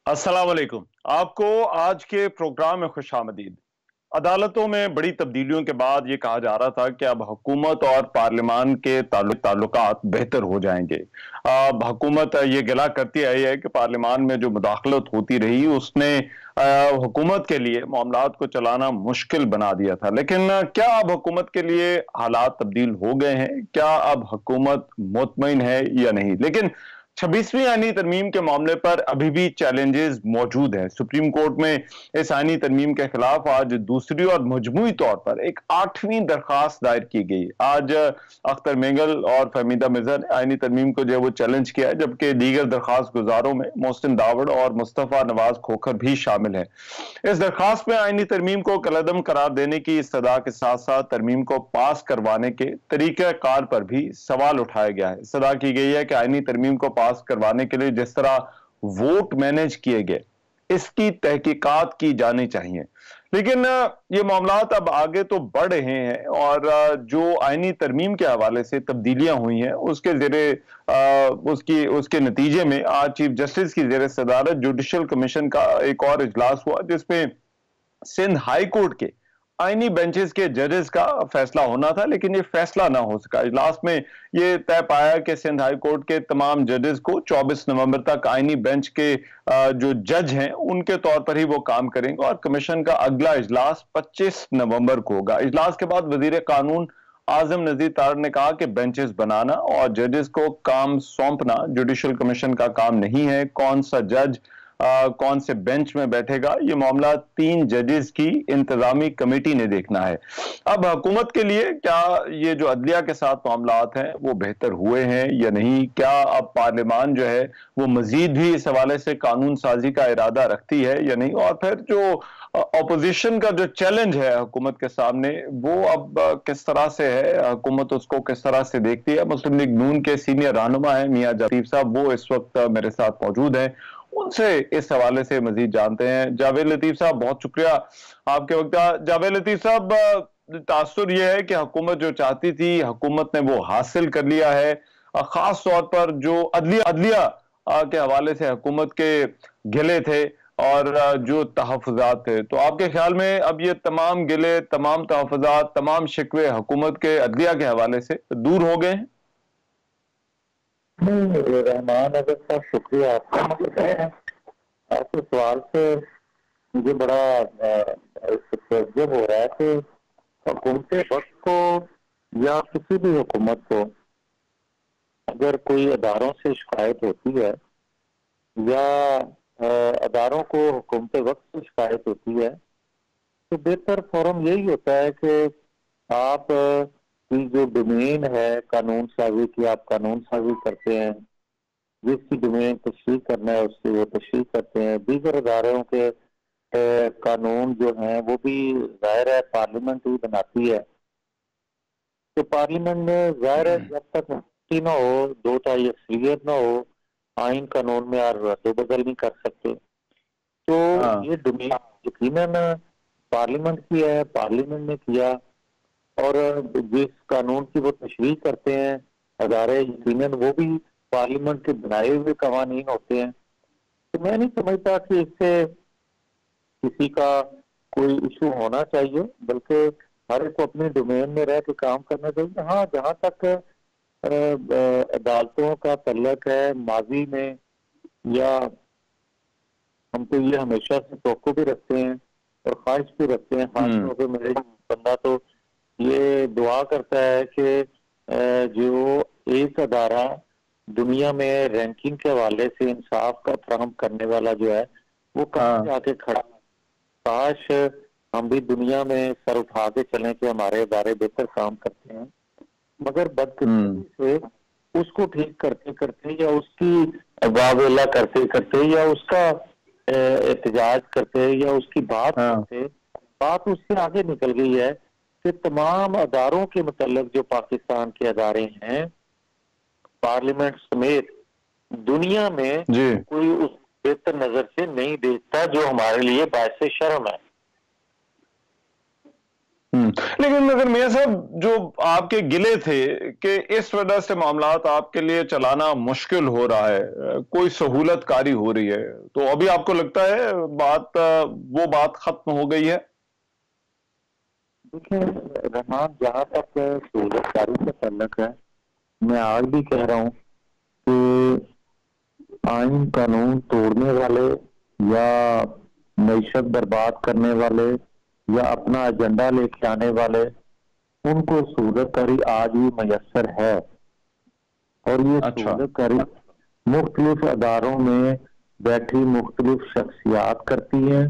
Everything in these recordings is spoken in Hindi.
अस्सलाम वालेकुम। आपको आज के प्रोग्राम में खुशामदीद। अदालतों में बड़ी तब्दीलियों के बाद ये कहा जा रहा था कि अब हुकूमत और पार्लियामान के ताल्लुकात बेहतर हो जाएंगे। अब हुकूमत ये गिला करती आई है कि पार्लियामान में जो मुदाखलत होती रही उसने हुकूमत के लिए मामलात को चलाना मुश्किल बना दिया था। लेकिन क्या अब हुकूमत के लिए हालात तब्दील हो गए हैं? क्या अब हुकूमत मुतमईन है या नहीं? लेकिन 26वीं आईनी तरमीम के मामले पर अभी भी चैलेंजेस मौजूद हैं। सुप्रीम कोर्ट में इस आईनी तरमीम के खिलाफ आज दूसरी और मजमूई तौर पर एक 8वीं दरखास्त दायर की गई। आज अख्तर मेंगल और फहमीदा मिर्जा ने आईनी तरमीम को जो वो चैलेंज किया है, जबकि दीगर दरखास्त गुजारों में मोहसिन दावड़ और मुस्तफा नवाज खोखर भी शामिल है। इस दरखास्त में आईनी तरमीम को कलअदम करार देने की इस्तदा के साथ साथ तरमीम को पास करवाने के तरीक़ाकार पर भी सवाल उठाया गया है। इस्तदा की गई है कि आईनी तरमीम को पास करवाने के लिए जिस तरह वोट मैनेज किए गए, इसकी तहकीकात की जानी चाहिए। लेकिन ये मामलात अब आगे तो बढ़ रहे हैं और जो आईनी तरमीम के हवाले से तब्दीलियां हुई हैं उसके जेरे उसकी उसके नतीजे में आज चीफ जस्टिस की जेर सदारत जुडिशल कमीशन का एक और इजलास हुआ, जिसमें सिंध हाई कोर्ट के आईनी बेंचेस के जजेस का फैसला होना था, लेकिन ये फैसला ना हो सका। इजलास में ये तय पाया कि सिंध हाई कोर्ट के तमाम जजेस को 24 नवंबर तक आईनी बेंच के जो जज हैं उनके तौर पर ही वो काम करेंगे और कमीशन का अगला इजलास 25 नवंबर को होगा। इजलास के बाद वजीर कानून आजम नजीर तारड़ ने कहा कि बेंचेस बनाना और जजेस को काम सौंपना जुडिशल कमीशन का काम नहीं है। कौन सा जज कौन से बेंच में बैठेगा, ये मामला 3 जजेस की इंतजामी कमेटी ने देखना है। अब हुकूमत के लिए क्या ये जो अदलिया के साथ मामलात हैं वो बेहतर हुए हैं या नहीं? क्या अब पार्लियामान जो है वो मजीद भी इस हवाले से कानून साजी का इरादा रखती है या नहीं? और फिर जो अपोजिशन का जो चैलेंज है हुकूमत के सामने, वो अब किस तरह से है, हुकूमत उसको किस तरह से देखती है? मुस्लिम लीग नून के सीनियर रहनुमा है मियां लतीफ साहब, वो इस वक्त मेरे साथ मौजूद हैं। उनसे इस हवाले से मजीद जानते हैं। जावेद लतीफ साहब, बहुत शुक्रिया आपके वक्त। जावेद लतीफ साहब, तासुर यह है कि हुकूमत जो चाहती थी हुकूमत ने वो हासिल कर लिया है। खास तौर पर जो अदलिया अदलिया के हवाले से हुकूमत के गिले थे और जो तहफुजात थे, तो आपके ख्याल में अब ये तमाम गिले, तमाम तहफुजात, तमाम शिकवे हुकूमत के अदलिया के हवाले से दूर हो गए हैं? नहीं रहमान, अगर साहब शुक्रिया आपका। मतलब आपके सवाल से मुझे बड़ा तज्जुब हो रहा है कि हुकूमत वक्त को या किसी भी हुकूमत को अगर कोई अदारों से शिकायत होती है या अदारों को हुकूमत वक्त से शिकायत होती है, तो बेहतर फोरम यही होता है कि आप की जो डोमेन है कानून साजी की, आप कानून साजी करते हैं। जिसकी डोमेन तशरीह करना है उससे वो तशरीह करते हैं। दीगर अदारों के कानून जो हैं वो भी जाहिर है पार्लियामेंट ही बनाती है। तो पार्लियामेंट में जाहिर है जब तक मुफ्ती ना हो, दो ताई अक्सरियत ना हो, आइन कानून में आप रद्द बदल नहीं कर सकते। तो हाँ। ये डोमेन यकीनन पार्लियामेंट की है, पार्लियामेंट ने किया। और जिस कानून की वो तशरीह करते हैं अदारे, यकीनन वो भी पार्लियामेंट के बनाए हुए कवानीन होते हैं। तो मैं नहीं समझता कि इससे किसी का कोई इशू होना चाहिए, बल्कि हर एक को अपने डोमेन में रह के काम करना चाहिए। हाँ, जहाँ तक अदालतों का तल्लक है, माजी में या हम तो ये हमेशा से तवक्को भी रखते हैं और ख्वाहिश भी रखते हैं, खासतौर पर मेरे बंदा तो ये दुआ करता है कि जो एक अदारा दुनिया में रैंकिंग के हवाले से इंसाफ का फराहम करने वाला जो है वो कहाँ जाके खड़ा। काश हम भी दुनिया में सर उठा के चलें कि हमारे अदारे बेहतर काम करते हैं, मगर बदकिस्मती से उसको ठीक करते करते या उसकी वावेला करते करते या उसका एहतजाज करते या उसकी बात करते बात उससे आगे निकल गई है कि तमाम अदारों के मतलब जो पाकिस्तान के अदारे हैं, पार्लियामेंट समेत दुनिया में कोई उस बेहतर नजर से नहीं देखता, जो हमारे लिए बायसे शर्म है। लेकिन अगर मियां साहब, जो आपके गिले थे कि इस वजह से मामलात आपके लिए चलाना मुश्किल हो रहा है, कोई सहूलतकारी हो रही है, तो अभी आपको लगता है वो बात खत्म हो गई है? देखिए रहमान, जहाँ तक सहूलतकारी का ताल्लुक है, मैं आज भी कह रहा हूँ कि आइन कानून तोड़ने वाले या मईशत बर्बाद करने वाले या अपना एजेंडा लेके आने वाले, उनको सहूलतकारी आज भी मयसर है। और ये अच्छा। सहूलतकारी मुख्तलिफ अदारों में बैठी मुख्तलिफ शख्सियात करती हैं,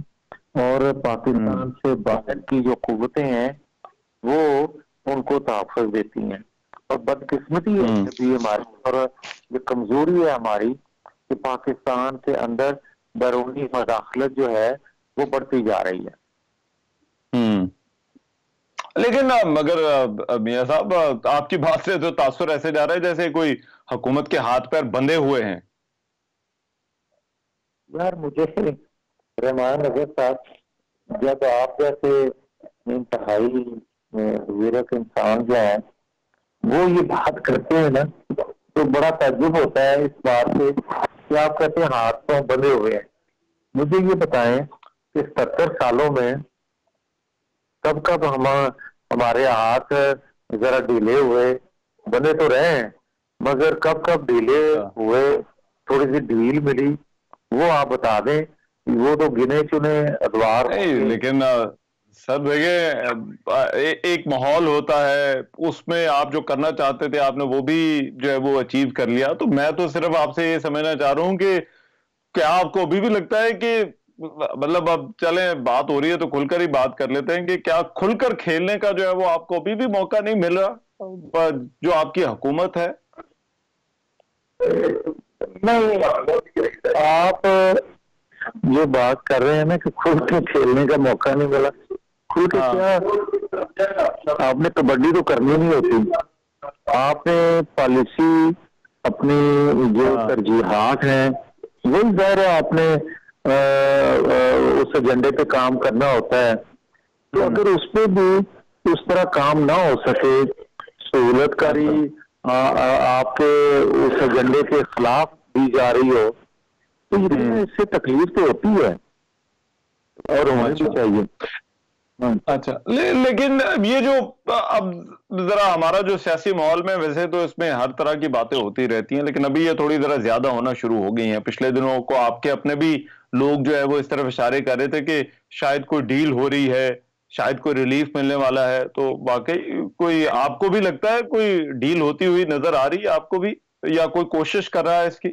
और पाकिस्तान से बाहर की जो कुव्वतें हैं वो उनको तहफ़्फ़ुज़ देती हैं। और बदकिस्मती है अभी हमारी, और ये कमजोरी है हमारी कि पाकिस्तान के अंदर बैरूनी मदाखलत जो है वो बढ़ती जा रही है। लेकिन मगर मियां साहब, आपकी बात से तो तासुर ऐसे जा रहा है जैसे कोई हुकूमत के हाथ पैर बंधे हुए हैं। यार मुझे रहमान नजर साहब, जब आप जैसे इंतहाई विरक इंसान जो है वो ये बात करते हैं ना, तो बड़ा ताज्जुब होता है इस बात से कि आप कहते हैं हाथ पांव बंधे हुए हैं। मुझे ये बताएं कि 70 सालों में कब कब हमारे हाथ जरा ढीले हुए, बंधे तो रहे हैं मगर कब कब ढीले हुए, थोड़ी सी ढील मिली, वो आप बता दें। वो तो गिने चुने अदवार। लेकिन सर देखिए, एक माहौल होता है, उसमें आप जो करना चाहते थे आपने वो भी जो है वो अचीव कर लिया। तो मैं तो सिर्फ आपसे ये समझना चाह रहा हूं कि क्या आपको अभी भी लगता है कि, मतलब अब चले बात हो रही है तो खुलकर ही बात कर लेते हैं, कि क्या खुलकर खेलने का जो है वो आपको अभी भी मौका नहीं मिल रहा जो आपकी हुकूमत है? नहीं, आप जो बात कर रहे हैं ना कि खुल के खेलने का मौका नहीं मिला, खुल के क्या, आपने कबड्डी तो करनी नहीं होती। आपने पॉलिसी अपनी जो तरजीहात हैं वही ज़ाहिर है आपने उस एजेंडे पे काम करना होता है। तो अगर उस पे भी उस तरह काम ना हो सके, सहूलतकारी आपके उस एजेंडे के खिलाफ दी जा रही हो, तो इससे तकलीफ तो होती है और होनी भी चाहिए। अच्छा, लेकिन ये जो अब जरा हमारा जो सियासी माहौल में, वैसे तो इसमें हर तरह की बातें होती रहती हैं, लेकिन अभी ये थोड़ी जरा ज्यादा होना शुरू हो गई हैं। पिछले दिनों को आपके अपने भी लोग जो है वो इस तरफ इशारे कर रहे थे कि शायद कोई डील हो रही है, शायद कोई रिलीफ मिलने वाला है। तो वाकई कोई आपको भी लगता है कोई डील होती हुई नजर आ रही है आपको भी, या कोई कोशिश कर रहा है इसकी?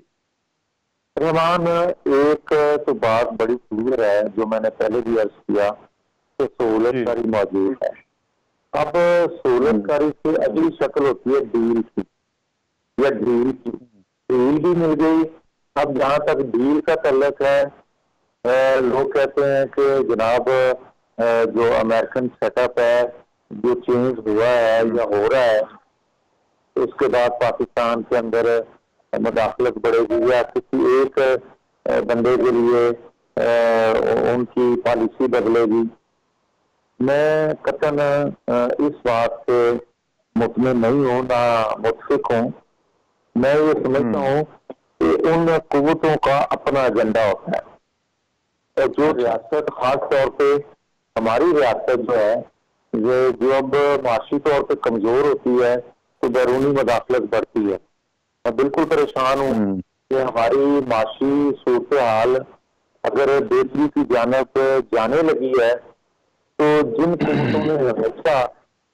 रहमान, एक तो बात बड़ी क्लियर है जो मैंने पहले भी अर्ज किया कि सहूलतकारी मौजूद है। अब सहूलतकारी से अगली शक्ल होती है डील की, या डील की। डील भी मिल गई। अब जहां तक डील का तल्लक है, लोग कहते हैं कि जनाब जो अमेरिकन सेटअप है जो चेंज हुआ है या हो रहा है, उसके बाद पाकिस्तान के अंदर मुदाखलत बढ़ेगी या किसी एक बंदे के लिए उनकी पॉलिसी बदलेगी। मैं कतन इस बात से मुतमिन नहीं हूँ, ना मुतफिक हूँ। मैं ये समझता हूँ कि उन कुव्वतों का अपना एजेंडा होता है, और जो रियासत, खास तौर पे हमारी रियासत जो है, जो अब माशी तौर पे कमजोर होती है तो बैरूनी मदाखलत बढ़ती है। मैं बिल्कुल परेशान हूँ कि हमारी माशी सूरत हाल अगर बेहतरी की जानब जाने लगी है, तो जिन कुव्वतों ने हमेशा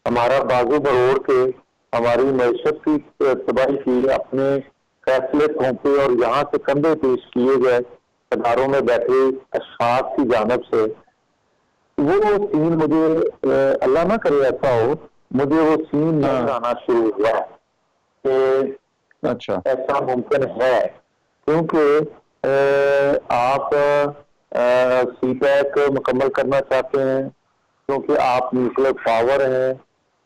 हमारा बाजू बरोड़ के हमारी मैशत की तबाही की, अपने फैसले थोपे और यहाँ से कंधे पेश किए गए अदारों में बैठे अशखास की जानब से, वो सीन मुझे, अल्लाह ना करे ऐसा हो, मुझे वो सीन नजर आना शुरू हुआ कि अच्छा, ऐसा मुमकिन है। क्योंकि आप सीपैक मुकम्मल करना चाहते हैं, क्योंकि आप न्यूक्लियर पावर हैं,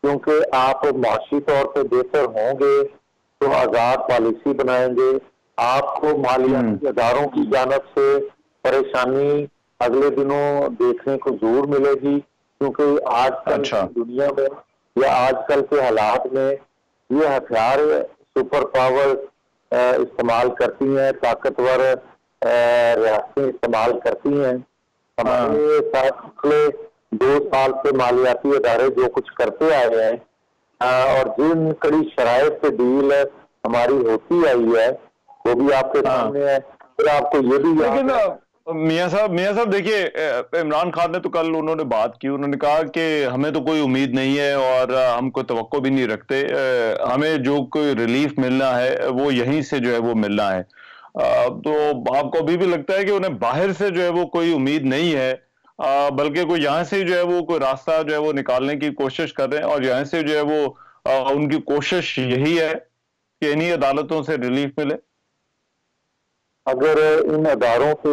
क्योंकि आप माशी तौर पे बेहतर होंगे तो आज़ाद पॉलिसी बनाएंगे, आपको मालियाती इदारों की जानब से परेशानी अगले दिनों देखने को जरूर मिलेगी क्योंकि आजकल अच्छा। की दुनिया में या आजकल के हालात में ये हथियार सुपर पावर इस्तेमाल करती हैं, ताकतवर रियासतें इस्तेमाल करती हैं। हमारे साथ पिछले 2 साल से मालियाती इदारे जो कुछ करते आए हैं और जिन कड़ी शराइत पे डील हमारी होती आई है वो भी आपके सामने है। फिर आपको ये भी लेकिन मियां साहब देखिए, इमरान खान ने तो कल उन्होंने बात की, उन्होंने कहा कि हमें तो कोई उम्मीद नहीं है और हम कोई तवक्को भी नहीं रखते, हमें जो कोई रिलीफ मिलना है वो यहीं से जो है वो मिलना है। तो आपको अभी भी लगता है कि उन्हें बाहर से जो है वो कोई उम्मीद नहीं है, बल्कि कोई यहाँ से जो है वो कोई रास्ता जो है वो निकालने की कोशिश कर रहे हैं, और यहाँ से जो है वो उनकी कोशिश यही है कि इन्हीं अदालतों से रिलीफ मिले? अगर इन अदारों पे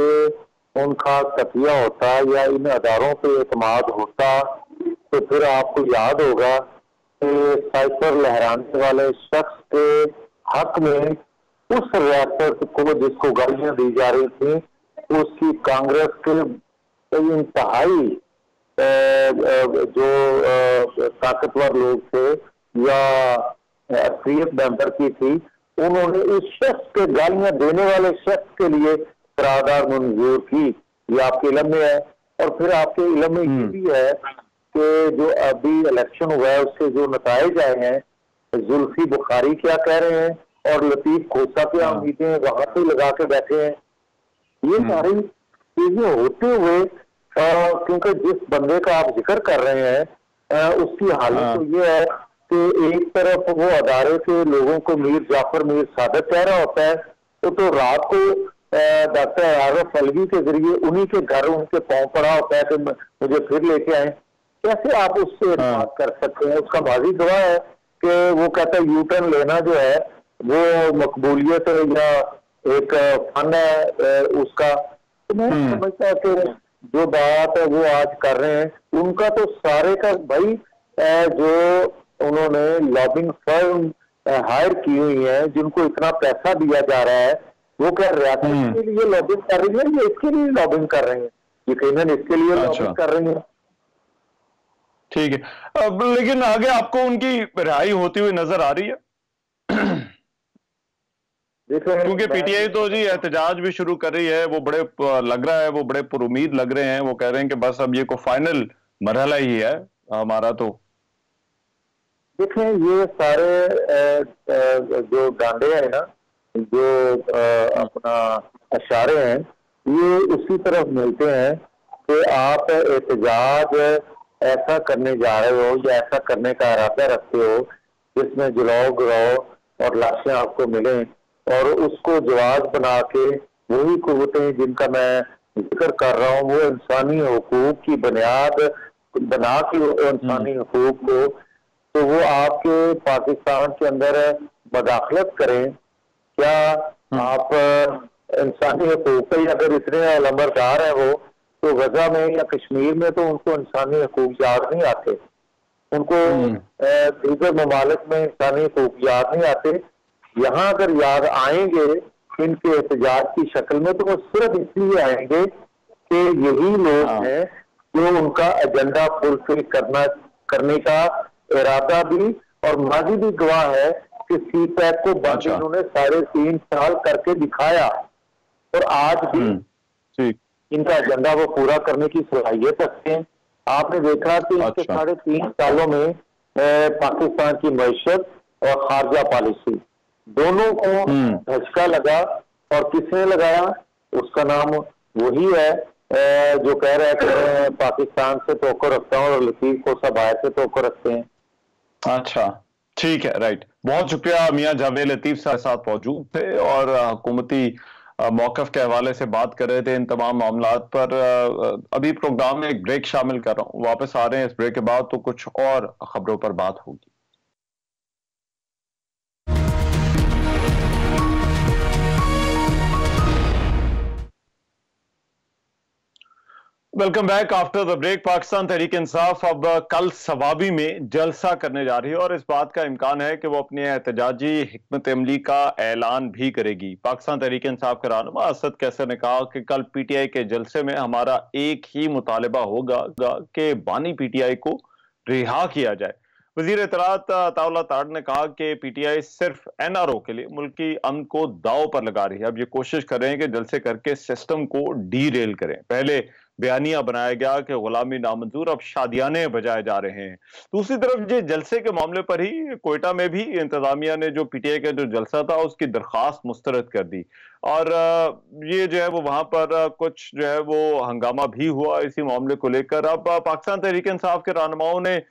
उनका तकिया होता या इन अदारों पे एतमाद होता तो फिर आपको याद होगा कि साइफर लहराने वाले शख्स के हक में उस रियासत को जिसको गालियां दी जा रही थी, उसकी कांग्रेस के इंतहाई जो ताकतवर लोग थे या अक्सरियत मेंबर की थी, उन्होंने इस शख्स के गालियां देने वाले शख्स के लिए करारदाद मंजूर की। ये आपके इल्म में है। और फिर आपके इल्म में ये भी है कि जो अभी इलेक्शन हुआ है उसके जो नताइज आए हैं, जुल्फी बुखारी क्या कह रहे हैं और लतीफ खोसा क्या उम्मीदें वहां पे लगा के बैठे हैं। ये सारी चीजें होते हुए क्योंकि जिस बंदे का आप जिक्र कर रहे हैं उसकी हालत तो ये है कि एक तरफ वो अदारे के लोगों को मीर जाफर मीर सादत कह रहा होता है, तो रात को डॉक्टर आरफ अलवी के जरिए उन्हीं के घर उनके पांव पड़ा होता है कि मुझे फिर लेके आए। कैसे आप उससे बात कर सकते हैं? उसका माजी गवाह है कि वो कहता है यू टर्न लेना जो है वो मकबूलियत या एक फन है उसका। तो मैं समझता कि जो बात है वो आज कर रहे हैं उनका तो सारे का भाई जो उन्होंने लॉबिंग फर्म हायर की हुई है जिनको इतना पैसा दिया जा रहा है, वो क्या रियासत के लिए लॉबिंग कर रही है या इसके लिए लॉबिंग कर रहे हैं? यकीनन इसके लिए लॉबिंग कर रही है। ठीक है। अब लेकिन आगे आपको उनकी रिहाई होती हुई नजर आ रही है? क्योंकि पीटीआई तो जी एहतजाज भी शुरू कर रही है, वो बड़े लग रहा है, वो बड़े पुरुमीद लग रहे हैं, वो कह रहे हैं कि बस अब ये को फाइनल मरहला ही है हमारा। तो देखें ये सारे जो डांडे हैं ना, जो अपना इशारे हैं, ये उसी तरफ मिलते हैं कि आप एहतजाज ऐसा करने जा रहे हो या ऐसा करने का इरादा रखते हो जिसमें जलाओ गिराओ और लाशें आपको मिलें, और उसको जवाब बना के वही कुव्वतें जिनका मैं जिक्र कर रहा हूँ वो इंसानी हुकूक की बुनियाद बना के इंसानी हुकूक को, तो वो आपके पाकिस्तान के अंदर मदाखलत करें। क्या आप इंसानी हुकूक पे अगर इतने लंबरदार है वो, तो गजा में या कश्मीर में तो उनको इंसानी हुकूक याद नहीं आते, उनको दीगर ममालिक में इंसानी हुकूक याद नहीं आते। यहाँ अगर याद आएंगे इनके एहतजाज की शक्ल में तो वो सिर्फ इसलिए आएंगे कि यही लोग हैं जो उनका एजेंडा फुलफिल करने का इरादा भी और माजी भी गवाह है कि सी पैक को बंद इन्होंने 3.5 साल करके दिखाया और आज भी इनका एजेंडा वो पूरा करने की सलाहियत रखते हैं। आपने देखा कि इनके 3.5 सालों में पाकिस्तान की मईशत और खारजा पॉलिसी दोनों को झटका लगा, और किसने लगाया? उसका नाम वही है जो कह रहा है कि पाकिस्तान से तोक़ो रखता हूँ और लतीफ को सब आए से तोक़ो रखते हैं। अच्छा, ठीक है, राइट। बहुत शुक्रिया मियां जावेद लतीफ साथ मौजूद थे और हुकूमती मौक़िफ़ के हवाले से बात कर रहे थे इन तमाम मामलात पर। अभी प्रोग्राम में एक ब्रेक शामिल कर रहा हूँ, वापस आ रहे हैं इस ब्रेक के बाद तो कुछ और खबरों पर बात होगी। Welcome back after the break. Pakistan Tehreek Insaf अब कल सवाबी में जलसा करने जा रही है और इस बात का इम्कान है कि वो अपने एहतजाजी हिकमत अमली का ऐलान भी करेगी। पाकिस्तान तहरीक इंसाफ के रहनुमा असद कैसर ने कहा कि कल पीटीआई के जलसे में हमारा एक ही मुतालबा होगा कि बानी पीटीआई को रिहा किया जाए। वजीर इत्तलात अताउल्लाह ताड़ ने कहा कि पीटीआई सिर्फ एनआरओ के लिए मुल्की अमन को दाव पर लगा रही है। अब ये कोशिश कर रहे हैं कि जलसे करके सिस्टम को डीरेल करें। पहले बयानिया बनाया गया कि गुलामी नामंजूर, अब शादियाने बजाए जा रहे हैं। दूसरी तरफ ये जलसे के मामले पर ही कोयटा में भी इंतजामिया ने जो पीटीआई का जो जलसा था उसकी दरखास्त मुस्तरद कर दी और ये जो है वो वहां पर कुछ जो है वो हंगामा भी हुआ इसी मामले को लेकर। अब पाकिस्तान तहरीक इंसाफ के रहनुमाओं ने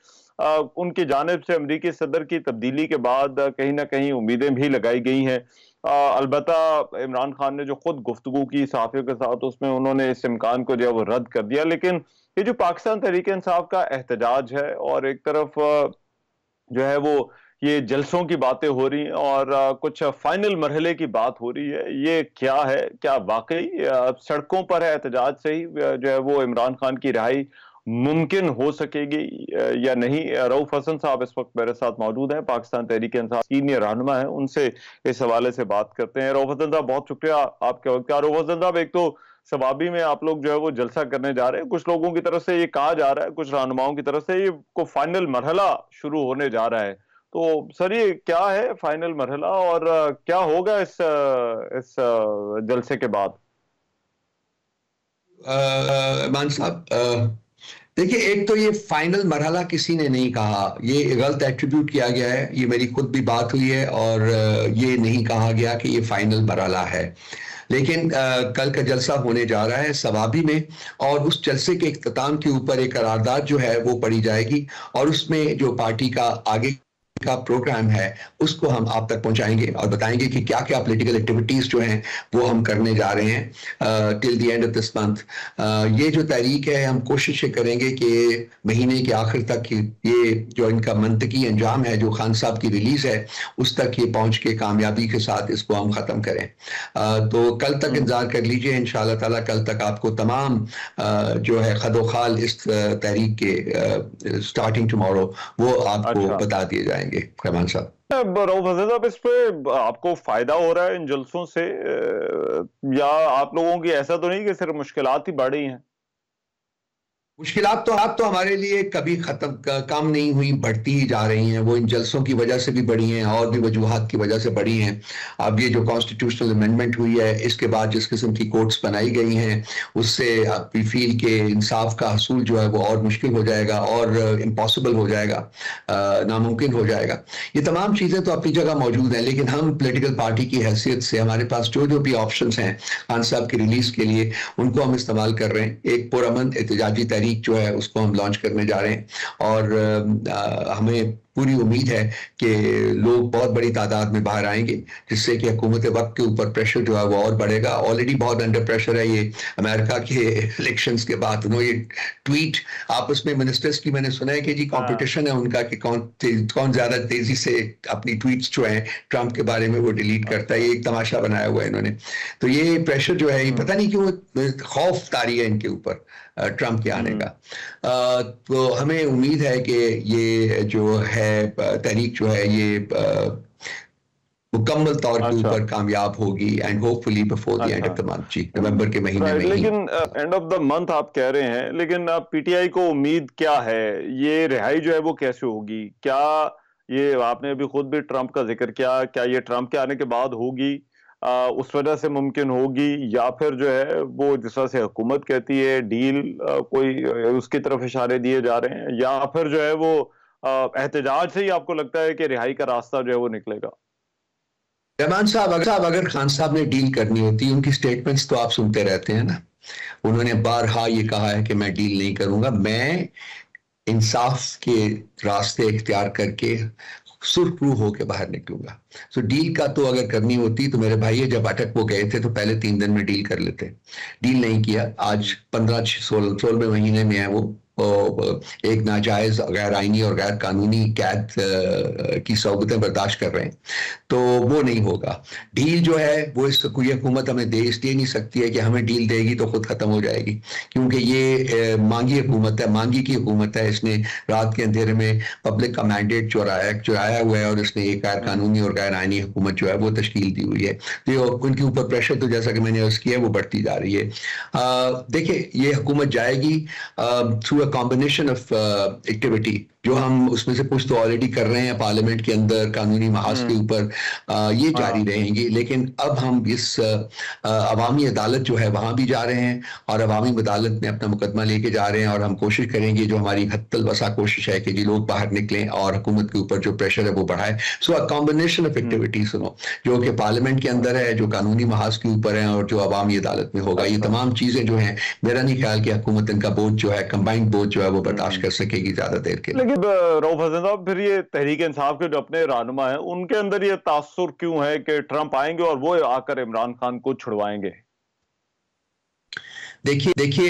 उनकी जानिब से अमरीकी सदर की तब्दीली के बाद कहीं ना कहीं उम्मीदें भी लगाई गई हैं। अलबत्ता इमरान खान ने जो खुद गुफ्तगू की सहाफियों के साथ उसमें उन्होंने इस इम्कान को जो है वो रद्द कर दिया। लेकिन ये जो पाकिस्तान तहरीक इंसाफ का एहतजाज है और एक तरफ जो है वो ये जलसों की बातें हो रही हैं और कुछ फाइनल मरहले की बात हो रही है, ये क्या है? क्या वाकई सड़कों पर है एहतजाज से ही जो है वो इमरान खान की रिहाई मुमकिन हो सकेगी या नहीं? रऊफ हसन साहब इस वक्त मेरे साथ मौजूद हैं, पाकिस्तान तहरीक इंसाफ सीनियर रहनुमा है, उनसे इस हवाले से बात करते हैं। रऊफ हसन साहब बहुत शुक्रिया आपके वक्त का। रऊफ हसन साहब, एक तो सवाबी में आप लोग जो है वो जलसा करने जा रहे हैं, कुछ लोगों की तरफ से ये कहा जा रहा है, कुछ रहनुमाओं की तरफ से ये को फाइनल मरहला शुरू होने जा रहा है। तो सर ये क्या है फाइनल मरहला और क्या होगा इस जलसे के बाद? मान साहब, देखिए, एक तो ये फाइनल मरहला किसी ने नहीं कहा, ये गलत एट्रीब्यूट किया गया है। ये मेरी खुद भी बात हुई है और ये नहीं कहा गया कि ये फाइनल मरहला है। लेकिन कल का जलसा होने जा रहा है सवाबी में और उस जलसे के इख्तिताम के ऊपर एक करारदाद जो है वो पढ़ी जाएगी और उसमें जो पार्टी का आगे का प्रोग्राम है उसको हम आप तक पहुंचाएंगे और बताएंगे कि क्या क्या पॉलिटिकल एक्टिविटीज जो हैं वो हम करने जा रहे हैं till the end of this month. ये जो तारीख है हम कोशिश करेंगे कि महीने के आखिर तक ये जो इनका मंतकी अंजाम है जो खान साहब की रिलीज है उस तक ये पहुंच के कामयाबी के साथ इसको हम ख़त्म करें। तो कल तक इंतजार कर लीजिए, इंशाअल्लाह ताला कल तक आपको तमाम जो है खदोखाल इस तारीख के स्टार्टिंग टुमारो वो आपको बता दिए जाएंगे। रहमान साहब, रऊफ, इस पे आपको फायदा हो रहा है इन जलसों से या आप लोगों की ऐसा तो नहीं कि सिर्फ मुश्किलात ही बढ़ रही हैं? मुश्किलात तो हमारे लिए कभी खत्म कम नहीं हुई, बढ़ती ही जा रही हैं। वो इन जलसों की वजह से भी बढ़ी हैं और भी वजूहात की वजह से बढ़ी हैं। अब ये जो कॉन्स्टिट्यूशनल अमेंडमेंट हुई है इसके बाद जिस किस्म की कोर्ट्स बनाई गई हैं उससे आप फील के इंसाफ का हसूल जो है वो और मुश्किल हो जाएगा और इम्पॉसिबल हो जाएगा, नामुमकिन हो जाएगा। ये तमाम चीज़ें तो अपनी जगह मौजूद हैं, लेकिन हम पोलिटिकल पार्टी की हैसियत से हमारे पास जो जो भी ऑप्शन हैं खान साहब की रिलीज के लिए उनको हम इस्तेमाल कर रहे हैं। एक पुरअमन एहतजाजी तहरीक जो है उसको हम लॉन्च करने जा रहे हैं और हमें पूरी उम्मीद है कि लोग बहुत बड़ी तादाद में बाहर आएंगे जिससे कि हुकूमत वक्त के ऊपर प्रेशर जो है वो और बढ़ेगा। ऑलरेडी बहुत अंडर प्रेशर है ये अमेरिका के इलेक्शंस के बाद। उन्होंने ये ट्वीट आपस में मिनिस्टर्स की मैंने सुना है कि जी कंपटीशन है उनका कि कौन ज्यादा तेजी से अपनी ट्वीट्स जो है ट्रंप के बारे में वो डिलीट करता है। ये एक तमाशा बनाया हुआ है इन्होंने। तो ये प्रेशर जो है ये पता नहीं क्यों खौफ तारी है इनके ऊपर ट्रंप के आने का। तो हमें उम्मीद है कि ये जो है तहरीक जो है ये मुकम्मल तौर के ऊपर कामयाब होगी and hopefully before the end of the month, जी नवंबर के महीने में। लेकिन एंड ऑफ द मंथ आप कह रहे हैं, लेकिन पीटीआई को उम्मीद क्या है? ये रिहाई जो है वो कैसे होगी? क्या ये आपने अभी खुद भी ट्रंप का जिक्र किया, क्या ये ट्रंप के आने के बाद होगी उस वजह से मुमकिन होगी या फिर जो है वो जिस तरह से हुकूमत कहती है डील कोई उसकी तरफ इशारे दिए जा रहे हैं, या फिर जो है वो एहतजाज से ही आपको लगता है कि रिहाई का रास्ता जो है वो निकलेगा? रहमान साहब, अगर खान साहब ने डील करनी होती, उनकी स्टेटमेंट्स तो आप सुनते रहते हैं ना, उन्होंने बारहा ये कहा है कि मैं डील नहीं करूंगा, मैं इंसाफ के रास्ते इख्तियार करके सुरखरू होकर बाहर निकलूंगा। सो डील का तो अगर करनी होती तो मेरे भाई जब अटक वो गए थे तो पहले 3 दिन में डील कर लेते। डील नहीं किया, आज 15-16वें महीने में है वो एक नाजायज गैर आईनी और गैर कानूनी कैद की सौगतें बर्दाश्त कर रहे हैं, तो वो नहीं होगा। डील जो है वो कोई हुकूमत हमें दे नहीं सकती है कि हमें डील देगी तो खुद खत्म हो जाएगी, क्योंकि ये मांगी हुकूमत है, मांगी की हुकूमत है। इसने रात के अंधेरे में पब्लिक का मैंडेट चुराया हुआ है और इसने एक गैर कानूनी और गैर आईनी हुकूमत जो है वो तश्कील दी हुई है। तो उनके ऊपर प्रेशर, तो जैसा कि मैंने अर्ज किया, वो बढ़ती जा रही है। देखिए, ये हुकूमत जाएगी through a combination of activity, जो हम उसमें से कुछ तो ऑलरेडी कर रहे हैं पार्लियामेंट के अंदर कानूनी महाज के ऊपर, ये जारी रहेंगी। लेकिन अब हम इस अवामी अदालत जो है वहां भी जा रहे हैं और अवामी अदालत में अपना मुकदमा लेके जा रहे हैं, और हम कोशिश करेंगे, जो हमारी हत्तल वसा कोशिश है कि जी लोग बाहर निकलें और हुकूमत के ऊपर जो प्रेशर है वो बढ़ाए। सो अ कॉम्बिनेशन ऑफ एक्टिविटी सुनो, जो कि पार्लियामेंट के अंदर है, जो कानूनी महाज के ऊपर है, और जो अवामी अदालत में होगा। ये तमाम चीजें जो हैं, मेरा नहीं ख्याल कि हुकूमत इनका बोझ जो है, कंबाइंड बोझ जो है, वो बर्दाश्त कर सकेगी ज्यादा देर के लिए। रऊफ हसन साहब, फिर ये तहरीक इंसाफ के जो अपने रहनुमा हैं, उनके अंदर ये तासुर क्यों है कि ट्रंप आएंगे और वो आकर इमरान खान को छुड़वाएंगे? देखिए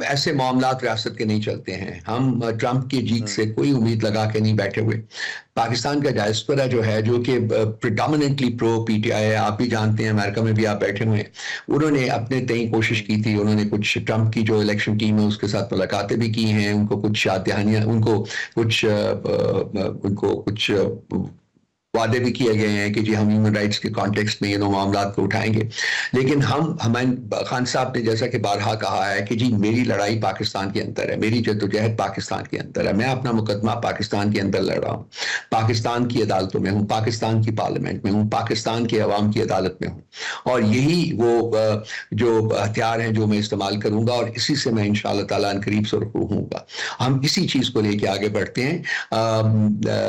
ऐसे मामलात रियासत के नहीं चलते हैं। हम ट्रंप की जीत से कोई उम्मीद लगा के नहीं बैठे हुए। पाकिस्तान का डायस्पोरा जो है, जो कि प्रिडोमिनेंटली प्रो पीटीआई है, आप भी जानते हैं, अमेरिका में भी आप बैठे हुए हैं, उन्होंने अपने तय कोशिश की थी। उन्होंने कुछ ट्रंप की जो इलेक्शन टीम है उसके साथ मुलाकातें भी की हैं, उनको कुछ याददहानियां, उनको कुछ वादे भी किए गए हैं कि जी हम ह्यूमन राइट्स के कॉन्टेक्स्ट में ये मामला को उठाएंगे। लेकिन हमारे खान साहब ने जैसा कि बारहा कहा है कि जी मेरी लड़ाई पाकिस्तान के अंदर है, मेरी जद्दोजहद पाकिस्तान के अंदर है, मैं अपना मुकदमा पाकिस्तान के अंदर लड़ रहा हूँ, पाकिस्तान की अदालतों में हूँ, पाकिस्तान की पार्लियामेंट में हूँ, पाकिस्तान के अवाम की अदालत में हूँ, और यही वो जो हथियार हैं जो मैं इस्तेमाल करूंगा, और इसी से मैं इंशाअल्लाह ताला अनकरीब सुरखरू हूँगा। हम इसी चीज को लेके आगे बढ़ते हैं।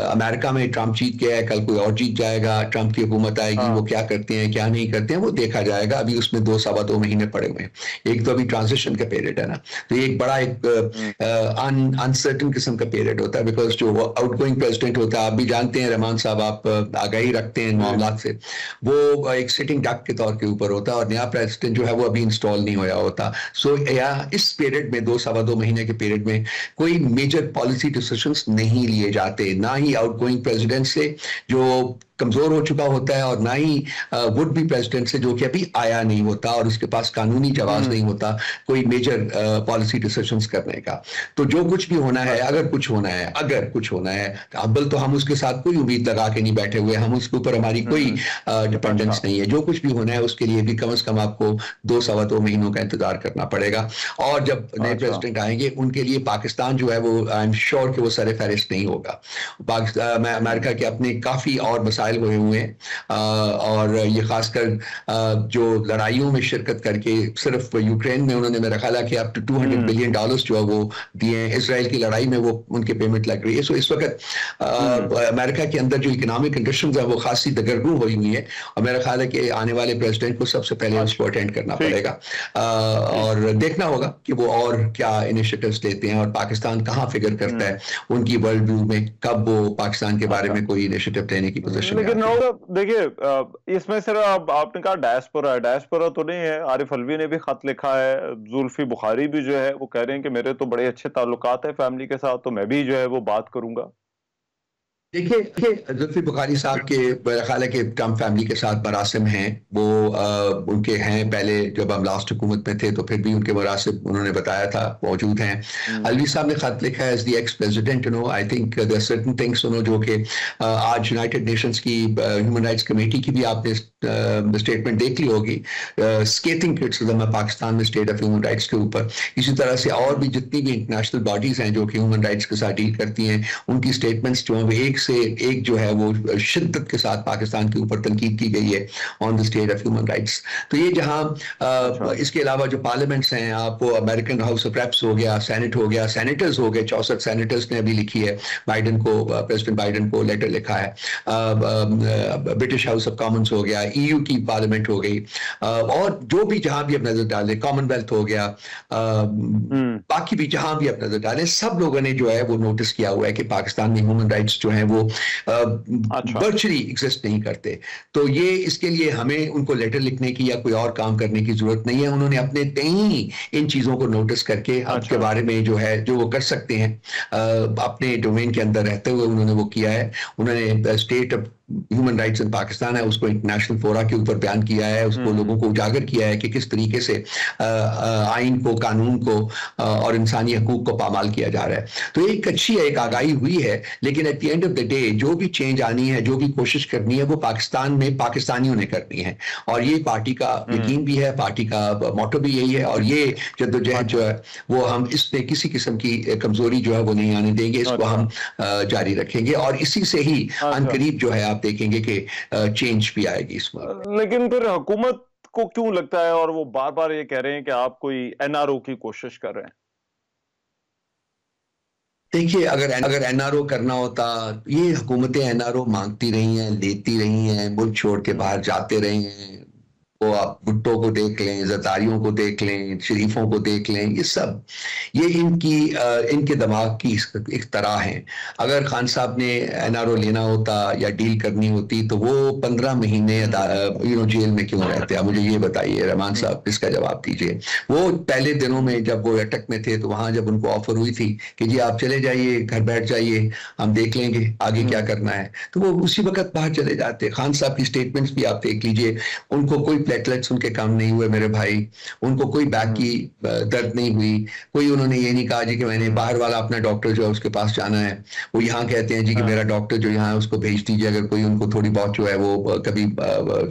अमेरिका में ट्रंप जीत गया है, कल और जीत जाएगा, ट्रंप की हुकूमत आएगी, वो क्या करते हैं क्या नहीं करते हैं वो देखा जाएगा। अभी उसमें 2-2.25 महीने पड़े हुए हैं। एक तो अभी ट्रांजिशन का पीरियड है ना, तो एक बड़ा एक अनसर्टन किस्म का पीरियड होता है, बिकॉज जो आउटगोइंग प्रेसिडेंट होता है, आप भी जानते हैं रहमान साहब, आप आगाही रखते हैं इन मामलों से, वो एक सिटिंग डक के तौर के ऊपर होता है, और नया प्रेसिडेंट जो है वो अभी इंस्टॉल नहीं होया होता। सो इस पीरियड में 2-2.25 महीने के पीरियड में कोई मेजर पॉलिसी डिसीजंस नहीं लिए जाते, ना ही आउटगोइंग प्रेसिडेंट से जो कमजोर हो चुका होता है, और ना ही वुड बी प्रेसिडेंट से जो कि अभी आया नहीं होता और उसके पास कानूनी जवाब नहीं होता कोई मेजर पॉलिसी डिसीजंस करने का। तो जो कुछ भी होना है, अगर कुछ होना है तो अव्वल तो हम उसके साथ कोई उम्मीद लगा के नहीं बैठे हुए, हम उसके ऊपर हमारी कोई डिपेंडेंस नहीं है। जो कुछ भी होना है उसके लिए भी कम से कम आपको 2-2.25 महीनों का इंतजार करना पड़ेगा। और जब नए प्रेसिडेंट आएंगे उनके लिए पाकिस्तान जो है वो आई एम श्योर कि वो सर फहरिस्त नहीं होगा। पाकिस्तान, अमेरिका के अपने काफी और मसाइल हुए हैं, और ये खासकर जो लड़ाइयों में शिरकत करके, सिर्फ यूक्रेन में उन्होंने मेरा ख्याल है कि अब तो $200 बिलियन जो है वो दिए हैं। इसराइल की लड़ाई में वो उनके पेमेंट लग रही है। सो इस वक्त अमेरिका के अंदर जो इकोनॉमिक कंडीशंस है वो खासी दगरगू हुई हुई है, और मेरा ख्याल है कि आने वाले प्रेसिडेंट को सबसे पहले उसको अटेंड करना पड़ेगा, और देखना होगा कि वो और क्या इनिशिएटिव्स लेते हैं, और पाकिस्तान कहाँ फिगर करता है उनकी वर्ल्ड व्यू में, कब वो पाकिस्तान के बारे में कोई इनिशिएटिव लेने की पोजीशन। लेकिन देखिए, इसमें सिर्फ आपने कहा डायस्पोरा तो नहीं है। आरिफ अलवी ने भी खत लिखा है, जुल्फी बुखारी भी जो है वो कह रहे हैं कि मेरे तो बड़े अच्छे ताल्लुकात है फैमिली के साथ, तो मैं भी जो है वो बात करूंगा। देखिए जुल्फी बुखारी साहब के मेरा ख्याल है कि ट्रंप फैमिली के साथ मरासिम हैं, वो उनके हैं, पहले जब हम लास्ट हुकूमत में थे तो फिर भी उनके मरासिम उन्होंने बताया था मौजूद हैं। अलवी साहब ने खत लिखा है as the ex president, I think there are certain things जो कि आज यूनाइटेड नेशंस की ह्यूमन राइट्स कमेटी की भी आपने स्टेटमेंट देख ली होगी, स्केटिंग क्रिटिसिज्म है पाकिस्तान में स्टेट ऑफ ह्यूमन राइट्स के ऊपर। इसी तरह से और भी जितनी भी इंटरनेशनल बॉडीज हैं जो कि ह्यूमन राइट्स के साथ डील करती हैं, उनकी स्टेटमेंट्स जो है वो एक से एक जो है वो शिद्दत के साथ पाकिस्तान के ऊपर तनकीद की गई है on the state of human rights. तो ये जहां इसके अलावा जो पार्लियामेंट्स हैं, आपको अमेरिकन हाउस ऑफ रेप्स हो गया, सेनेट हो गया, सेनेटर्स हो गए, 64 सेनेटर्स ने अभी लिखी है बाइडन को, प्रेसिडेंट बाइडन को लेटर लिखा है। ब्रिटिश हाउस ऑफ कॉमन्स हो गया, EU की पार्लियामेंट हो गई, और जो भी जहां भी आप नजर डालें, कॉमनवेल्थ हो गया, बाकी भी जहां भी आप नजर डालें, सब लोगों ने जो है वो नोटिस किया हुआ है कि पाकिस्तान में ह्यूमन राइट्स जो है वो वर्चुअली एग्जिस्ट नहीं करते। तो ये इसके लिए हमें उनको लेटर लिखने की या कोई और काम करने की जरूरत नहीं है। उन्होंने अपने तय इन चीजों को नोटिस करके आपके बारे में जो है जो वो कर सकते हैं अपने डोमेन के अंदर रहते हुए उन्होंने वो किया है। उन्होंने स्टेट ऑफ ह्यूमन राइट्स इन पाकिस्तान है उसको इंटरनेशनल फोरा के ऊपर बयान किया है, उसको लोगों को उजागर किया है कि किस तरीके से आइन को, कानून को और इंसानी हकूक को पामाल किया जा रहा है। तो एक अच्छी एक आगाही हुई है, लेकिन at the end of the day जो भी चेंज आनी है, जो भी कोशिश करनी है, वो पाकिस्तान में पाकिस्तानियों ने करनी है। और ये पार्टी का यकीन भी है, पार्टी का मोटो भी यही है। और ये जद्दोजहद जो है वो हम इसमें किसी किस्म की कमजोरी जो है वो नहीं आने देंगे, इसको हम जारी रखेंगे और इसी से ही अनकरीब जो है आप देखेंगे कि चेंज भी आएगी इसमें। लेकिन फिर हुकूमत को क्यों लगता है और वो बार बार ये कह रहे हैं कि आप कोई एनआरओ की कोशिश कर रहे हैं? देखिए, अगर एनआरओ करना होता, ये हुकूमतें एनआरओ मांगती रही हैं, लेती रही हैं, मुल्क छोड़ के बाहर जाते रहे हैं। वो आप भुट्टो को देख लें, ज़रदारियों को देख लें, शरीफों को देख लें, ये सब ये इनके दिमाग की एक तरह है। अगर खान साहब ने एनआरओ लेना होता या डील करनी होती तो वो 15 महीने जेल में क्यों रहते? आप मुझे ये बताइए रहमान साहब, इसका जवाब दीजिए। वो पहले दिनों में जब वो अटक में थे तो वहां जब उनको ऑफर हुई थी कि जी आप चले जाइए, घर बैठ जाइए, हम देख लेंगे आगे क्या करना है, तो वो उसी वक्त बाहर चले जाते। खान साहब की स्टेटमेंट्स भी आप देख लीजिए, उनको कोई प्लेटलेट्स उनके काम नहीं हुए मेरे भाई, उनको कोई बैक की दर्द नहीं हुई, कोई उन्होंने ये नहीं कहा जी कि मैंने बाहर वाला अपना डॉक्टर जो है उसके पास जाना है। वो यहाँ कहते हैं जी कि मेरा डॉक्टर जो यहाँ है उसको भेज दीजिए अगर कोई उनको थोड़ी बहुत जो है वो कभी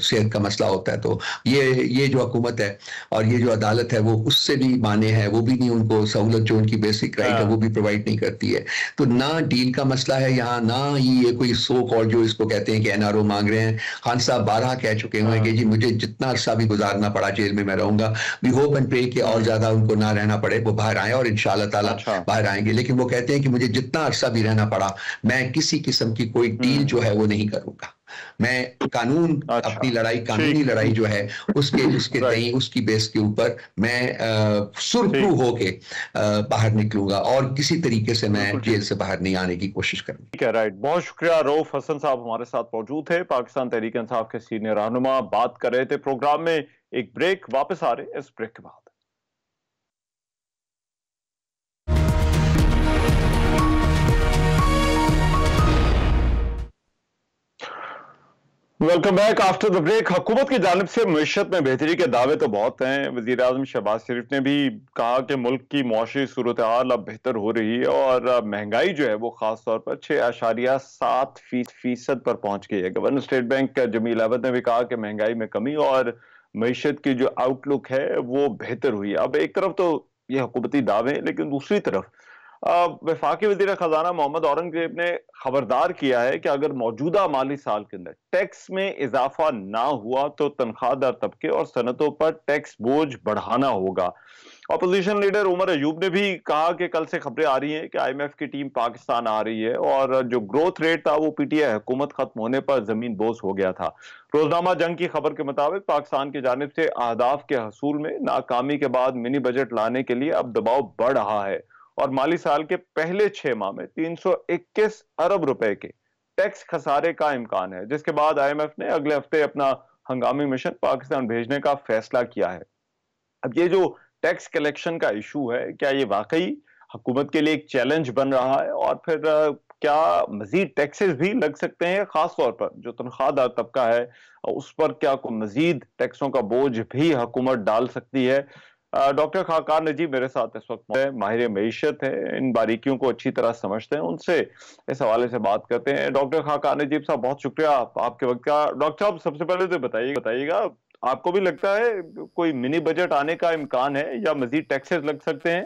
सेहत का मसला होता है। तो ये जो हुकूमत है और ये जो अदालत है वो उससे भी माने है, वो भी नहीं उनको सहूलत जो उनकी बेसिक राइट है वो भी प्रोवाइड नहीं करती है। तो ना डील का मसला है यहाँ, ना ही ये कोई सो कॉल जो इसको कहते हैं कि एनआरओ मांग रहे हैं। खान साहब 12 कह चुके हुए हैं कि जी मुझे जितना अरसा भी गुजारना पड़ा जेल में मैं रहूंगा। वी होप एंड प्रे कि और ज्यादा उनको ना रहना पड़े, वो बाहर आए और इंशाल्लाह ताला बाहर आएंगे। लेकिन वो कहते हैं कि मुझे जितना अरसा भी रहना पड़ा मैं किसी किस्म की कोई डील जो है वो नहीं करूंगा। मैं कानून अपनी लड़ाई, कानूनी लड़ाई जो है उसके तई उसकी बेस के ऊपर मैं सुरखरू होके बाहर निकलूंगा और किसी तरीके से मैं जेल से बाहर नहीं आने की कोशिश करूंगा। ठीक है, राइट। बहुत शुक्रिया। रऊफ हसन साहब हमारे साथ मौजूद थे, पाकिस्तान तहरीक इंसाफ के सीनियर रहनुमा, बात कर रहे थे। प्रोग्राम में एक ब्रेक, वापस आ रहे इस ब्रेक के बाद। Welcome back after the break. हुकूमत की जानिब से मईशत में बेहतरी के दावे तो बहुत हैं। वजीर आजम शहबाज शरीफ ने भी कहा कि मुल्क की मुआशी सूरत हाल अब बेहतर हो रही है और महंगाई जो है वो खास तौर पर 6.7% पर पहुंच गई है। Governor state bank Jamil Ahmed ने भी कहा कि महंगाई में कमी और मईशत की जो आउटलुक है वो बेहतर हुई है। अब एक तरफ तो ये हुकूमती दावे, लेकिन दूसरी तरफ वफाकी वज़ीर खजाना मोहम्मद औरंगजेब ने खबरदार किया है कि अगर मौजूदा माली साल के अंदर टैक्स में इजाफा ना हुआ तो तनख्वाहदार तबके और सनतों पर टैक्स बोझ बढ़ाना होगा। अपोजिशन लीडर उमर अयूब ने भी कहा कि कल से खबरें आ रही हैं कि IMF की टीम पाकिस्तान आ रही है और जो ग्रोथ रेट था वो PTI हुकूमत खत्म होने पर जमीन बोझ हो गया था। रोजनामा जंग की खबर के मुताबिक पाकिस्तान की जानिब से अहदाफ के हसूल में नाकामी के बाद मिनी बजट लाने के लिए अब दबाव बढ़ रहा है और माली साल के पहले 6 माह में 321 अरब रुपए के टैक्स खसारे का इम्कान है, जिसके बाद IMF ने अगले हफ्ते अपना हंगामी मिशन पाकिस्तान भेजने का फैसला किया है। अब ये जो टैक्स कलेक्शन का इशू है, क्या ये वाकई हुकूमत के लिए एक चैलेंज बन रहा है और फिर क्या मजीद टैक्सेस भी लग सकते हैं, खास तौर पर जो तनख्वाहदार तबका है उस पर क्या कोई मजीद टैक्सों का बोझ भी हुकूमत डाल सकती है? डॉक्टर खाकार नजीब मेरे साथ इस वक्त माहिर मईशत है, इन बारीकियों को अच्छी तरह समझते हैं, उनसे इस हवाले से बात करते हैं। डॉक्टर खाकार नजीब साहब, बहुत शुक्रिया आपके वक्त का। डॉक्टर साहब, सबसे पहले तो बताइएगा आपको भी लगता है कोई मिनी बजट आने का इम्कान है या मजीद टैक्सेस लग सकते हैं?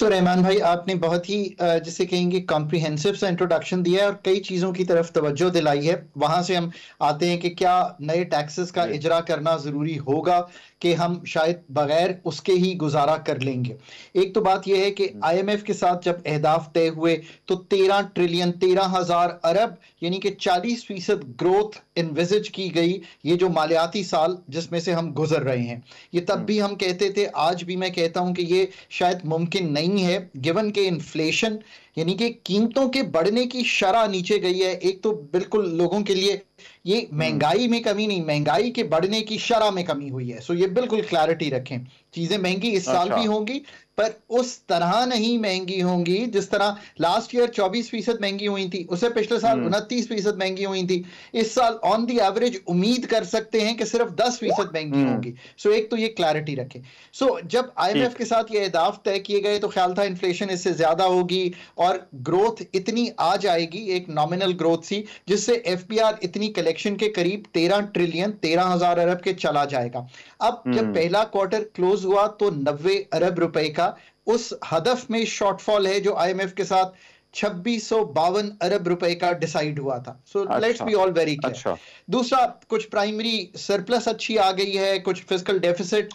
तो रहमान भाई, आपने बहुत ही जिसे कहेंगे कॉम्प्रिहेंसिव सा इंट्रोडक्शन दिया है और कई चीज़ों की तरफ तवज्जो दिलाई है। वहाँ से हम आते हैं कि क्या नए टैक्सेस का इजरा करना ज़रूरी होगा कि हम शायद बगैर उसके ही गुजारा कर लेंगे। एक तो बात यह है कि IMF के साथ जब अहदाफ तय हुए तो 13 ट्रिलियन 13,000 अरब यानी कि 40% ग्रोथ इन्विजिज की गई, ये जो मालियाती साल जिसमें से हम गुजर रहे हैं। ये तब भी हम कहते थे, आज भी मैं कहता हूं कि ये शायद मुमकिन नहीं है गिवन के इन्फ्लेशन यानी कि कीमतों के बढ़ने की शरह नीचे गई है। एक तो बिल्कुल लोगों के लिए ये महंगाई में कमी नहीं, महंगाई के बढ़ने की शरह में कमी हुई है। सो ये बिल्कुल क्लैरिटी रखें, चीजें महंगी इस साल भी होंगी, पर उस तरह नहीं महंगी होंगी जिस तरह लास्ट ईयर 24% महंगी हुई थी, उससे पिछले साल 29% महंगी हुई थी। इस साल ऑन दी एवरेज उम्मीद कर सकते हैं कि सिर्फ 10% महंगी होंगी। सो एक तो ये क्लैरिटी रखें। सो जब IMF के साथ ये अहदाफ तय किए गए तो ख्याल था इन्फ्लेशन इससे ज्यादा होगी और ग्रोथ इतनी आ जाएगी, एक नॉमिनल ग्रोथ सी, जिससे FPR इतनी कलेक्शन के करीब 13 ट्रिलियन 13,000 अरब के चला जाएगा। अब जब पहला क्वार्टर क्लोज हुआ तो 90 अरब रुपए का उस हदफ में शॉर्टफॉल है जो IMF के साथ 2652 अरब रुपए का डिसाइड हुआ था। So let's be all very clear. दूसरा, कुछ प्राइमरी सरप्लस अच्छी आ गई है, कुछ फिस्कल डेफिसिट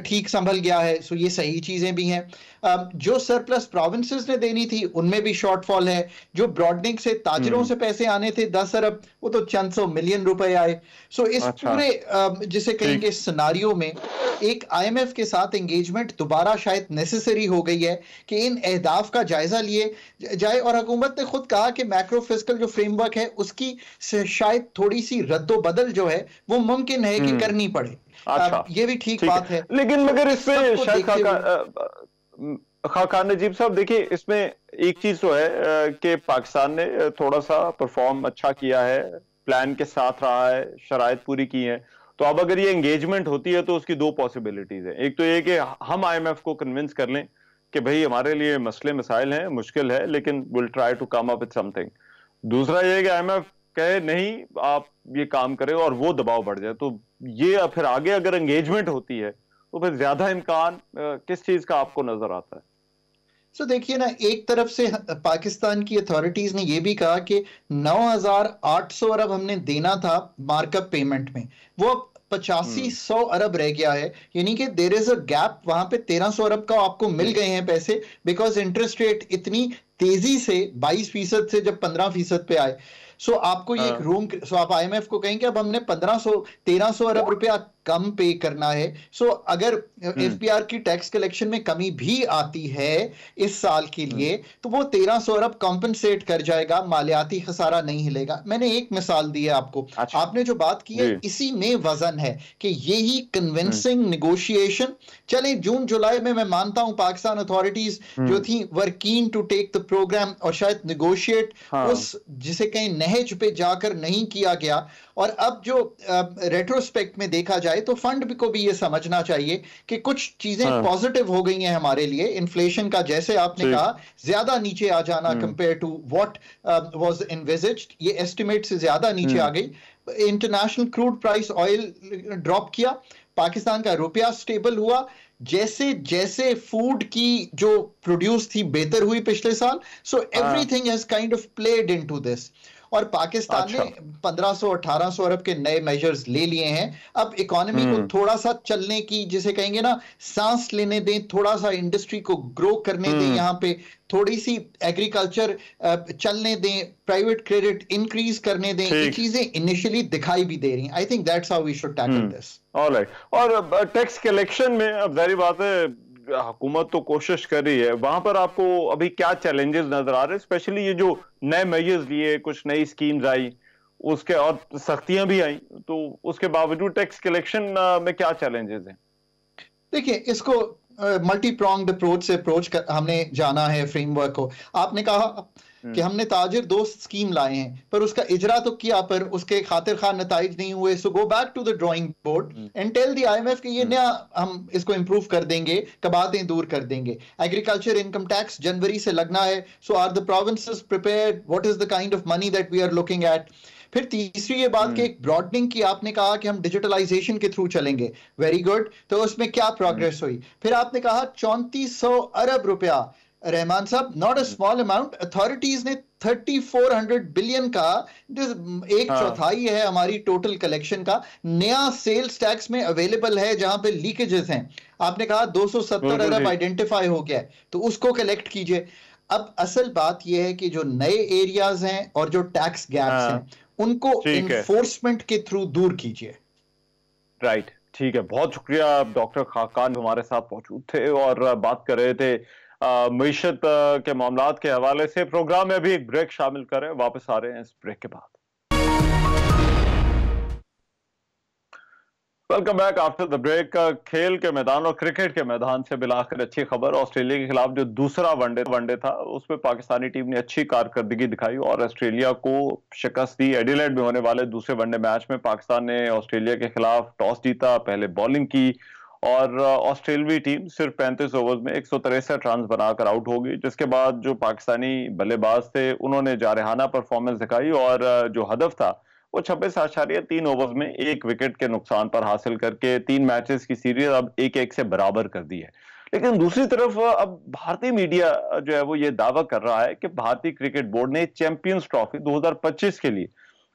ठीक संभल गया है। सो ये सही चीजें भी हैं। जो सरप्लस प्रोविंसेस ने देनी थी उनमें भी शॉर्टफॉल है। जो ब्रॉडनिंग से ताजरों से पैसे आने थे 10 अरब, वो तो चंद सौ मिलियन रुपए आए। सो इस पूरे जिसे कहेंगे सिनारियो में एक IMF के साथ एंगेजमेंट दोबारा शायद नेसेसरी हो गई है कि इन अहदाफ का जायजा लिए जाए। और हुकूमत ने खुद कहा कि मैक्रो फिस्कल जो फ्रेमवर्क है उसकी शायद थोड़ी सी रद्दो बदल जो है वो मुमकिन है कि करनी पड़े। ये भी ठीक बात है। लेकिन मगर इसमें खाकान नजीब साहब, देखिए इसमें एक चीज तो है कि पाकिस्तान ने थोड़ा सा परफॉर्म अच्छा किया है, प्लान के साथ रहा है, शराइत पूरी की है। तो अब अगर ये एंगेजमेंट होती है तो उसकी दो पॉसिबिलिटीज है। एक तो ये कि हम IMF को कन्विंस कर लें कि भाई हमारे लिए मसले मसाइल हैं, मुश्किल है, लेकिन will try to come up with something. दूसरा ये कि IMF कहे नहीं आप ये काम करें और वो दबाव बढ़ जाए। तो ये फिर आगे अगर एंगेजमेंट होती है तो फिर ज्यादा इम्कान किस चीज का आपको नजर आता है? तो देखिए ना, एक तरफ से पाकिस्तान की अथॉरिटीज ने यह भी कहा कि 9,800 अरब हमने देना था मार्कअप पेमेंट में, वो 8500 अरब रह गया है। यानी कि देयर इज अ गैप, वहां पे 1300 अरब का आपको मिल गए हैं पैसे, बिकॉज इंटरेस्ट रेट इतनी तेजी से 22% से जब 15% पे आए। सो आपको ये एक रूम, सो आप IMF को कहेंगे अब हमने 1300 अरब रुपया कम पे करना है। सो अगर FPR की टैक्स कलेक्शन में कमी भी आती है इस साल के लिए तो वो 1300 अरब कॉम्पनसेट कर जाएगा, मालियाती खसारा नहीं हिलेगा। मैंने एक मिसाल दी है आपको। आपने जो बात की है इसी में वजन है कि यही कन्विंसिंग नेगोशिएशन चले। जून जुलाई में मैं मानता हूं पाकिस्तान अथॉरिटीज जो थी वर keen to take the programme और शायद नेगोशिएट उस जिसे कहीं नहज पे जाकर नहीं किया गया। और अब जो रेट्रोस्पेक्ट में देखा जाए तो फंड को भी ये समझना चाहिए कि कुछ चीजें पॉजिटिव हो गई हैं हमारे लिए। इन्फ्लेशन का जैसे आपने कहा ज्यादा नीचे आ जाना कंपेयर टू व्हाट वाज एनविजिज्ड, ये एस्टिमेट से ज्यादा नीचे आ गई। International crude price oil drop किया, पाकिस्तान का रुपया स्टेबल हुआ, जैसे जैसे फूड की जो प्रोड्यूस थी बेहतर हुई पिछले साल। So everything has kind of played into this. और पाकिस्तान ने 1500-1800 अरब के नए मेजर्स ले लिए हैं। अब इकोनॉमी को थोड़ा सा चलने की जिसे कहेंगे ना सांस लेने दें, थोड़ा सा इंडस्ट्री को ग्रो करने दें, यहाँ पे थोड़ी सी एग्रीकल्चर चलने दें, प्राइवेट क्रेडिट इंक्रीज करने दें। ये चीजें इनिशियली दिखाई भी दे रही हैं। I think that's how we should tackle this. All right. और टैक्स कलेक्शन में अब जाहिर बात है हुकूमत तो कोशिश कर रही है, वहां पर आपको अभी क्या चैलेंजेस नजर आ रहे हैं? स्पेशली ये जो नए मेजर्स लिए, कुछ नई स्कीम्स आई, उसके और सख्तियां भी आई, तो उसके बावजूद टैक्स कलेक्शन में क्या चैलेंजेस हैं? देखिए, इसको मल्टी प्रोंग्ड अप्रोच से हमने जाना है फ्रेमवर्क को। आपने कहा कि हमने ताजिर दोस्त स्कीम लाए हैं पर उसका इजरा तो किया पर उसके खातिर खान नताइज नहीं हुए। So go back to the drawing board and tell the IMF कि ये नया हम इसको इंप्रूव कर देंगे, कबातें दूर कर देंगे। एग्रीकल्चर इनकम टैक्स जनवरी से लगना है। So are the provinces prepared? What is the kind of money that we are looking at? फिर तीसरी ये बात कि एक ब्रॉडनिंग की आपने कहा कि हम डिजिटलाइजेशन के थ्रू चलेंगे। Very good. तो उसमें क्या प्रोग्रेस हुई? फिर आपने कहा 3400 अरब रुपया। रहमान साहब, not a small amount. Authorities ने 3400 बिलियन का, एक चौथाई है हमारी टोटल कलेक्शन का, नया सेल्स टैक्स में अवेलेबल है जहां पे लीकेजेस हैं। आपने कहा 270 अरब आइडेंटिफाई हो गया है, तो उसको कलेक्ट कीजिए। अब असल बात यह है कि जो नए एरियाज हैं और जो टैक्स गैप्स हैं उनको इन्फोर्समेंट के थ्रू दूर कीजिए। राइट, ठीक है, बहुत शुक्रिया। डॉक्टर खाकान हमारे साथ मौजूद थे और बात कर रहे थे मीशत के मामलात के हवाले से। प्रोग्राम में अभी एक ब्रेक शामिल करें, वापस आ रहे हैं इस ब्रेक के बाद। Welcome back after the break. खेल के मैदान और क्रिकेट के मैदान से मिलाकर अच्छी खबर, ऑस्ट्रेलिया के खिलाफ जो दूसरा वनडे था उसमें पाकिस्तानी टीम ने अच्छी कारकर्दगी दिखाई और ऑस्ट्रेलिया को शिकस्त दी। एडिलेड में होने वाले दूसरे वनडे मैच में पाकिस्तान ने ऑस्ट्रेलिया के खिलाफ टॉस जीता, पहले बॉलिंग की और ऑस्ट्रेलवी टीम सिर्फ 35 ओवर्स में 163 रन बनाकर आउट हो गई, जिसके बाद जो पाकिस्तानी बल्लेबाज थे उन्होंने जारहाना परफॉर्मेंस दिखाई और जो हदफ था वो 26.3 ओवर्स में 1 विकेट के नुकसान पर हासिल करके 3 मैचेस की सीरीज अब 1-1 से बराबर कर दी है। लेकिन दूसरी तरफ अब भारतीय मीडिया जो है वो ये दावा कर रहा है कि भारतीय क्रिकेट बोर्ड ने चैंपियंस ट्रॉफी 2025 के लिए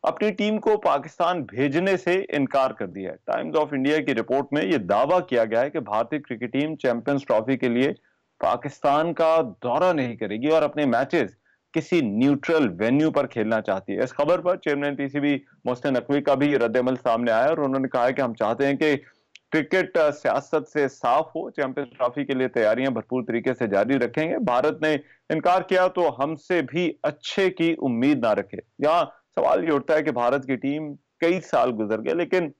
अपनी टीम को पाकिस्तान भेजने से इनकार कर दिया है। टाइम्स ऑफ इंडिया की रिपोर्ट में यह दावा किया गया है कि भारतीय क्रिकेट टीम चैंपियंस ट्रॉफी के लिए पाकिस्तान का दौरा नहीं करेगी और अपने मैचेस किसी न्यूट्रल वेन्यू पर खेलना चाहती है। इस खबर पर चेयरमैन पीसीबी मोहसिन नकवी का भी रद्द-ए-अमल सामने आया और उन्होंने कहा है कि हम चाहते हैं कि क्रिकेट सियासत से साफ हो, चैंपियंस ट्रॉफी के लिए तैयारियां भरपूर तरीके से जारी रखेंगे। भारत ने इनकार किया तो हमसे भी अच्छे की उम्मीद ना रखे। यहाँ सवाल ये उठता है कि भारत की टीम कई साल गुजर गए लेकिन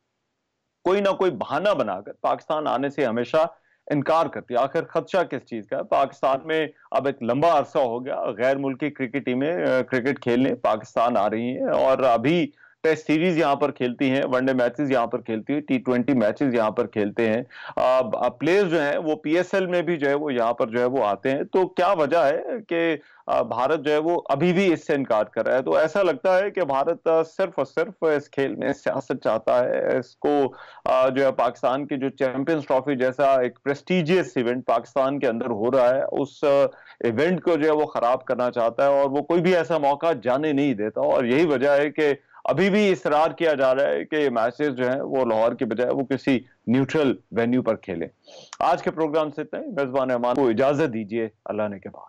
कोई ना कोई बहाना बनाकर पाकिस्तान आने से हमेशा इनकार करती है। आखिर खदशा किस चीज का है? पाकिस्तान में अब एक लंबा अरसा हो गया गैर मुल्की क्रिकेट टीमें क्रिकेट खेलने पाकिस्तान आ रही हैं और अभी टेस्ट सीरीज यहाँ पर खेलती हैं, वनडे मैचेस यहाँ पर खेलती है, T20 मैचेस यहाँ पर खेलते हैं। प्लेयर्स जो हैं वो PSL में भी जो है वो यहाँ पर जो है वो आते हैं। तो क्या वजह है कि भारत जो है वो अभी भी इससे इनकार कर रहा है? तो ऐसा लगता है कि भारत सिर्फ और सिर्फ इस खेल में सियासत चाहता है। इसको जो है पाकिस्तान की जो चैंपियंस ट्रॉफी जैसा एक प्रेस्टिजियस इवेंट पाकिस्तान के अंदर हो रहा है उस इवेंट को जो है वो खराब करना चाहता है और वो कोई भी ऐसा मौका जाने नहीं देता। और यही वजह है कि अभी भी इसरार किया जा रहा है कि मैचेस जो हैं वो लाहौर के बजाय वो किसी न्यूट्रल वेन्यू पर खेलें। आज के प्रोग्राम से इतना ही। मेजबान रहमान को इजाजत दीजिए, अल्लाह ने के बाद।